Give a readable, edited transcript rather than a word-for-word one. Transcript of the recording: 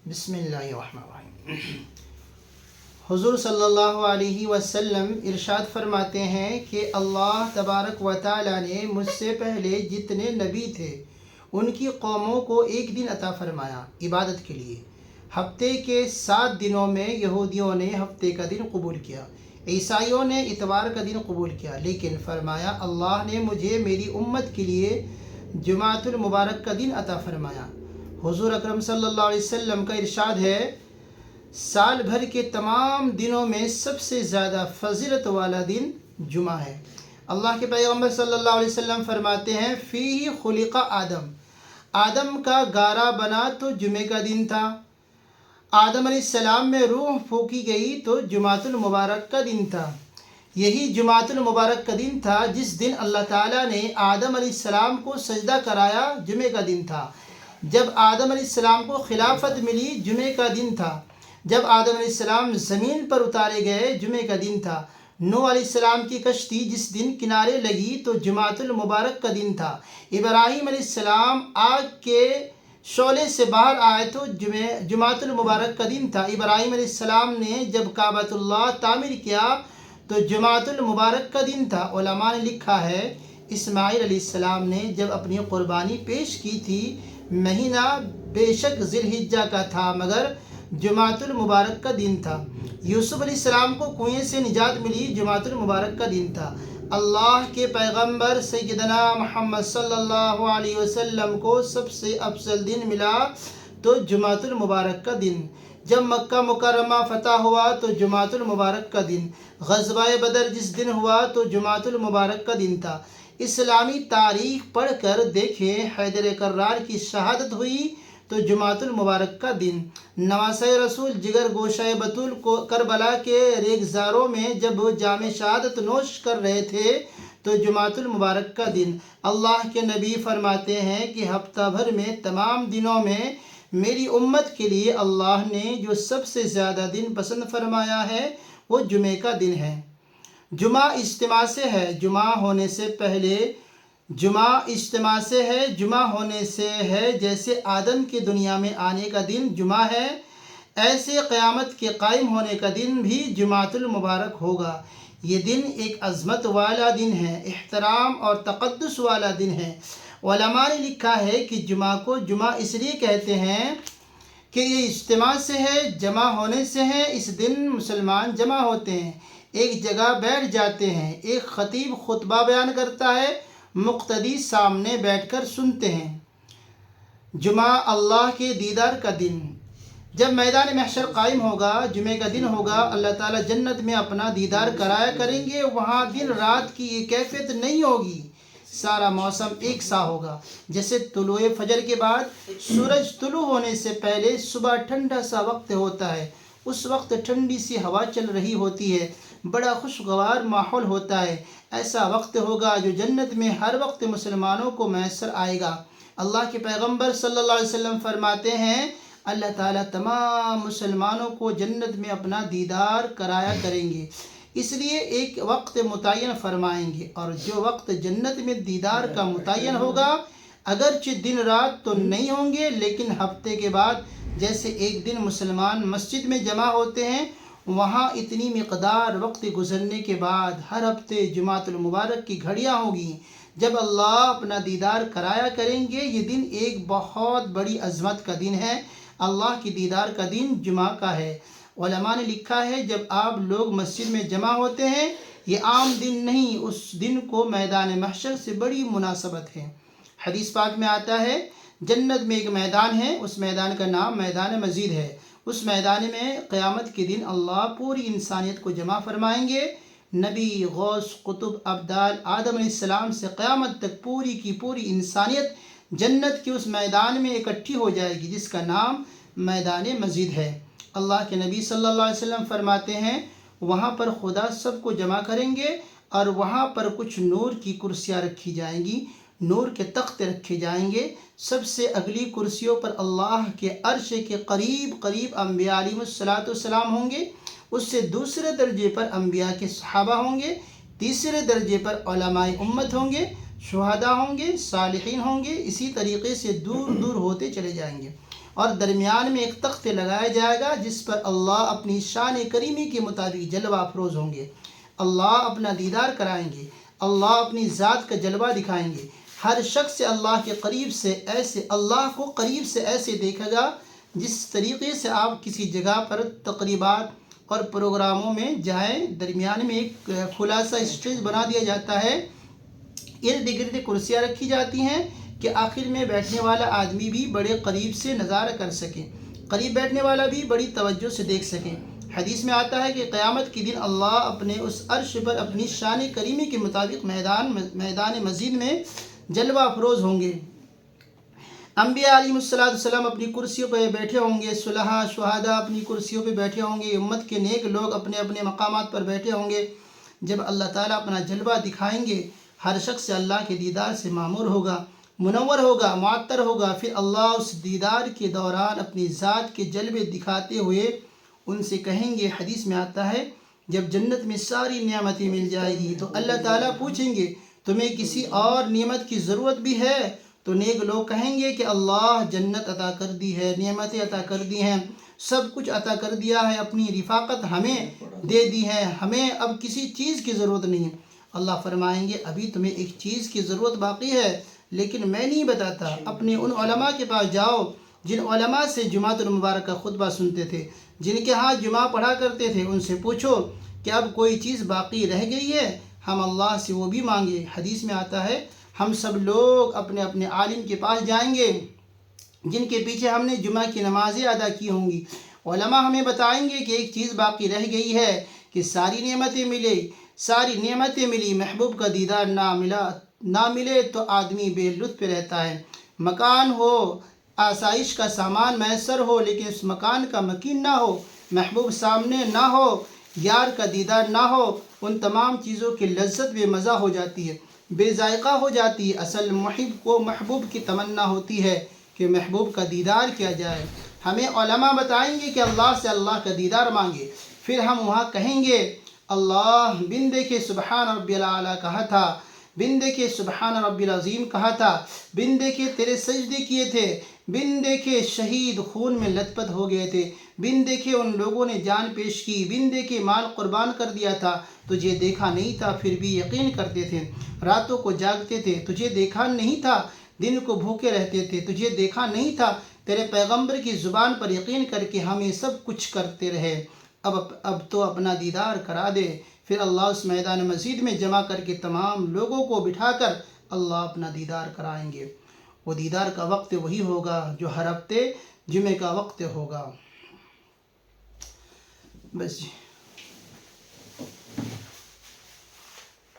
بسم اللہ الرحمن الرحیم۔ حضور صلی اللہ علیہ وسلم ارشاد فرماتے ہیں کہ اللہ تبارک و تعالی نے مجھ سے پہلے جتنے نبی تھے ان کی قوموں کو ایک دن عطا فرمایا عبادت کے لیے۔ ہفتے کے 7 دنوں میں یہودیوں نے ہفتے کا دن قبول کیا، عیسائیوں نے اتوار کا دن قبول کیا، لیکن فرمایا اللہ نے مجھے میری امت کے لیے جمعۃ المبارک کا دن عطا فرمایا۔ حضور اکرم صلی اللہ علیہ وسلم کا ارشاد ہے، سال بھر کے تمام دنوں میں سب سے زیادہ فضیلت والا دن جمعہ ہے۔ اللہ کے پیغمبر صلی اللہ علیہ وسلم فرماتے ہیں، فیہ خلق آدم، آدم کا گارہ بنا تو جمعے کا دن تھا۔ آدم علیہ السلام میں روح پھونکی گئی تو جمعۃ المبارک کا دن تھا۔ یہی جمعۃ المبارک کا دن تھا جس دن اللہ تعالیٰ نے آدم علیہ السلام کو سجدہ کرایا، جمعے کا دن تھا۔ جب آدم علیہ السلام کو خلافت ملی، جمعے کا دن تھا۔ جب آدم علیہ السلام زمین پر اتارے گئے، جمعے کا دن تھا۔ نوح علیہ السلام کی کشتی جس دن کنارے لگی تو جمعۃ المبارک کا دن تھا۔ ابراہیم علیہ السلام آگ کے شعلے سے باہر آئے تو جمعۃ المبارک کا دن تھا۔ ابراہیم علیہ السلام نے جب کعبۃ اللہ تعمیر کیا تو جمعۃ المبارک کا دن تھا۔ علماء نے لکھا ہے، اسماعیل علیہ السلام نے جب اپنی قربانی پیش کی تھی، مہینہ بے شک ذی الحجہ کا تھا مگر جمعۃ المبارک کا دن تھا۔ یوسف علیہ السلام کو کنویں سے نجات ملی، جمعۃ المبارک کا دن تھا۔ اللہ کے پیغمبر سیدنا محمد صلی اللہ علیہ وسلم کو سب سے افضل دن ملا تو جمعۃ المبارک کا دن۔ جب مکہ مکرمہ فتح ہوا تو جمعۃ المبارک کا دن۔ غزوہ بدر جس دن ہوا تو جمعۃ المبارک کا دن تھا۔ اسلامی تاریخ پڑھ کر دیکھیں، حیدر کرار کی شہادت ہوئی تو جمعۃ المبارک کا دن۔ نواسہ رسول جگر گوشہ بطول کو کربلا کے ریگزاروں میں جب جام شہادت نوش کر رہے تھے تو جمعۃ المبارک کا دن۔ اللہ کے نبی فرماتے ہیں کہ ہفتہ بھر میں تمام دنوں میں میری امت کے لیے اللہ نے جو سب سے زیادہ دن پسند فرمایا ہے وہ جمعے کا دن ہے۔ جمعہ اجتماع سے ہے، جمعہ ہونے سے پہلے جمعہ اجتماع سے ہے، جمعہ ہونے سے ہے جیسے آدم کے دنیا میں آنے کا دن جمعہ ہے، ایسے قیامت کے قائم ہونے کا دن بھی جمعۃ المبارک ہوگا۔ یہ دن ایک عظمت والا دن ہے، احترام اور تقدس والا دن ہے۔ علماء نے لکھا ہے کہ جمعہ کو جمعہ اس لیے کہتے ہیں کہ یہ اجتماع سے ہے، جمع ہونے سے ہے۔ اس دن مسلمان جمع ہوتے ہیں، ایک جگہ بیٹھ جاتے ہیں، ایک خطیب خطبہ بیان کرتا ہے، مقتدی سامنے بیٹھ کر سنتے ہیں۔ جمعہ اللہ کے دیدار کا دن۔ جب میدان محشر قائم ہوگا، جمعے کا دن ہوگا، اللہ تعالیٰ جنت میں اپنا دیدار کرایا کریں گے۔ وہاں دن رات کی یہ کیفیت نہیں ہوگی، سارا موسم ایک سا ہوگا۔ جیسے طلوع فجر کے بعد سورج طلوع ہونے سے پہلے صبح ٹھنڈا سا وقت ہوتا ہے، اس وقت ٹھنڈی سی ہوا چل رہی ہوتی ہے، بڑا خوشگوار ماحول ہوتا ہے۔ ایسا وقت ہوگا جو جنت میں ہر وقت مسلمانوں کو میسر آئے گا۔ اللہ کے پیغمبر صلی اللہ علیہ وسلم فرماتے ہیں، اللہ تعالیٰ تمام مسلمانوں کو جنت میں اپنا دیدار کرایا کریں گے، اس لیے ایک وقت متعین فرمائیں گے، اور جو وقت جنت میں دیدار کا متعین ہوگا، اگرچہ دن رات تو نہیں ہوں گے، لیکن ہفتے کے بعد جیسے ایک دن مسلمان مسجد میں جمع ہوتے ہیں، وہاں اتنی مقدار وقت گزرنے کے بعد ہر ہفتے جمعۃ المبارک کی گھڑیاں ہوگی جب اللہ اپنا دیدار کرایا کریں گے۔ یہ دن ایک بہت بڑی عظمت کا دن ہے، اللہ کی دیدار کا دن جمعہ کا ہے۔ علماء نے لکھا ہے، جب آپ لوگ مسجد میں جمع ہوتے ہیں، یہ عام دن نہیں، اس دن کو میدان محشر سے بڑی مناسبت ہے۔ حدیث پاک میں آتا ہے، جنت میں ایک میدان ہے، اس میدان کا نام میدان مزید ہے۔ اس میدان میں قیامت کے دن اللہ پوری انسانیت کو جمع فرمائیں گے۔ نبی، غوث، قطب، ابدال، آدم علیہ السلام سے قیامت تک پوری کی پوری انسانیت جنت کے اس میدان میں اکٹھی ہو جائے گی جس کا نام میدان مزید ہے۔ اللہ کے نبی صلی اللہ علیہ وسلم فرماتے ہیں، وہاں پر خدا سب کو جمع کریں گے اور وہاں پر کچھ نور کی کرسیاں رکھی جائیں گی، نور کے تخت رکھے جائیں گے۔ سب سے اگلی کرسیوں پر اللہ کے عرش کے قریب قریب انبیاء علیہ السلام ہوں گے، اس سے دوسرے درجے پر انبیاء کے صحابہ ہوں گے، تیسرے درجے پر علماء امت ہوں گے، شہداء ہوں گے، صالحین ہوں گے، اسی طریقے سے دور دور ہوتے چلے جائیں گے۔ اور درمیان میں ایک تخت لگایا جائے گا جس پر اللہ اپنی شان کریمی کے مطابق جلوہ افروز ہوں گے۔ اللہ اپنا دیدار کرائیں گے، اللہ اپنی ذات کا جلوہ دکھائیں گے۔ ہر شخص اللہ کو قریب سے ایسے دیکھے گا جس طریقے سے آپ کسی جگہ پر تقریبات اور پروگراموں میں جائیں، درمیان میں ایک کھلا سا اسٹیج بنا دیا جاتا ہے، ارد گرد کرسیاں رکھی جاتی ہیں کہ آخر میں بیٹھنے والا آدمی بھی بڑے قریب سے نظارہ کر سکے، قریب بیٹھنے والا بھی بڑی توجہ سے دیکھ سکے۔ حدیث میں آتا ہے کہ قیامت کے دن اللہ اپنے اس عرش پر اپنی شان کریمی کے مطابق میدان مزید میں جلوہ افروز ہوں گے۔ انبیاء علیہ السلام اپنی کرسیوں پہ بیٹھے ہوں گے، صلحاء شہداء اپنی کرسیوں پہ بیٹھے ہوں گے، امت کے نیک لوگ اپنے اپنے مقامات پر بیٹھے ہوں گے۔ جب اللہ تعالیٰ اپنا جلوہ دکھائیں گے، ہر شخص اللہ کے دیدار سے معمور ہوگا، منور ہوگا، معطر ہوگا۔ پھر اللہ اس دیدار کے دوران اپنی ذات کے جلوے دکھاتے ہوئے ان سے کہیں گے، حدیث میں آتا ہے جب جنت میں ساری نعمتیں مل جائے گی تو اللہ تعالیٰ پوچھیں گے تمہیں کسی اور نعمت کی ضرورت بھی ہے؟ تو نیک لوگ کہیں گے کہ اللہ جنت عطا کر دی ہے، نعمتیں عطا کر دی ہیں، سب کچھ عطا کر دیا ہے، اپنی رفاقت ہمیں دے دی ہے، ہمیں اب کسی چیز کی ضرورت نہیں ہے۔ اللہ فرمائیں گے ابھی تمہیں ایک چیز کی ضرورت باقی ہے لیکن میں نہیں بتاتا، اپنے ان علماء کے پاس جاؤ جن علماء سے جمعۃ المبارک کا خطبہ سنتے تھے، جن کے ہاں جمعہ پڑھا کرتے تھے، ان سے پوچھو کہ اب کوئی چیز باقی رہ گئی ہے، ہم اللہ سے وہ بھی مانگے۔ حدیث میں آتا ہے ہم سب لوگ اپنے اپنے عالم کے پاس جائیں گے جن کے پیچھے ہم نے جمعہ کی نمازیں ادا کی ہوں گی۔ علماء ہمیں بتائیں گے کہ ایک چیز باقی رہ گئی ہے کہ ساری نعمتیں ملی، محبوب کا دیدار نہ ملے تو آدمی بے لطف رہتا ہے۔ مکان ہو، آسائش کا سامان میسر ہو لیکن اس مکان کا مکین نہ ہو، محبوب سامنے نہ ہو، یار کا دیدار نہ ہو، ان تمام چیزوں کی لذت بے مزہ ہو جاتی ہے، بے ذائقہ ہو جاتی ہے۔ اصل محب کو محبوب کی تمنا ہوتی ہے کہ محبوب کا دیدار کیا جائے۔ ہمیں علماء بتائیں گے کہ اللہ سے اللہ کا دیدار مانگے، پھر ہم وہاں کہیں گے اللہ بن دیکھے سبحان ربی الاعلیٰ کہا تھا، بن دیکھے سبحان ربی العظیم کہا تھا، بن دیکھے تیرے سجدے کیے تھے، بن دیکھے شہید خون میں لت پت ہو گئے تھے، بن دیکھے ان لوگوں نے جان پیش کی، بن دیکھے مال قربان کر دیا تھا، تجھے دیکھا نہیں تھا پھر بھی یقین کرتے تھے، راتوں کو جاگتے تھے، تجھے دیکھا نہیں تھا، دن کو بھوکے رہتے تھے، تجھے دیکھا نہیں تھا، تیرے پیغمبر کی زبان پر یقین کر کے ہم یہ سب کچھ کرتے رہے، اب تو اپنا دیدار کرا دے۔ پھر اللہ اس میدان مزید میں جمع کر کے تمام لوگوں کو بٹھا کر اللہ اپنا دیدار کرائیں گے۔ وہ دیدار کا وقت وہی ہوگا جو ہر ہفتے جمعے کا وقت ہوگا۔ بس جی۔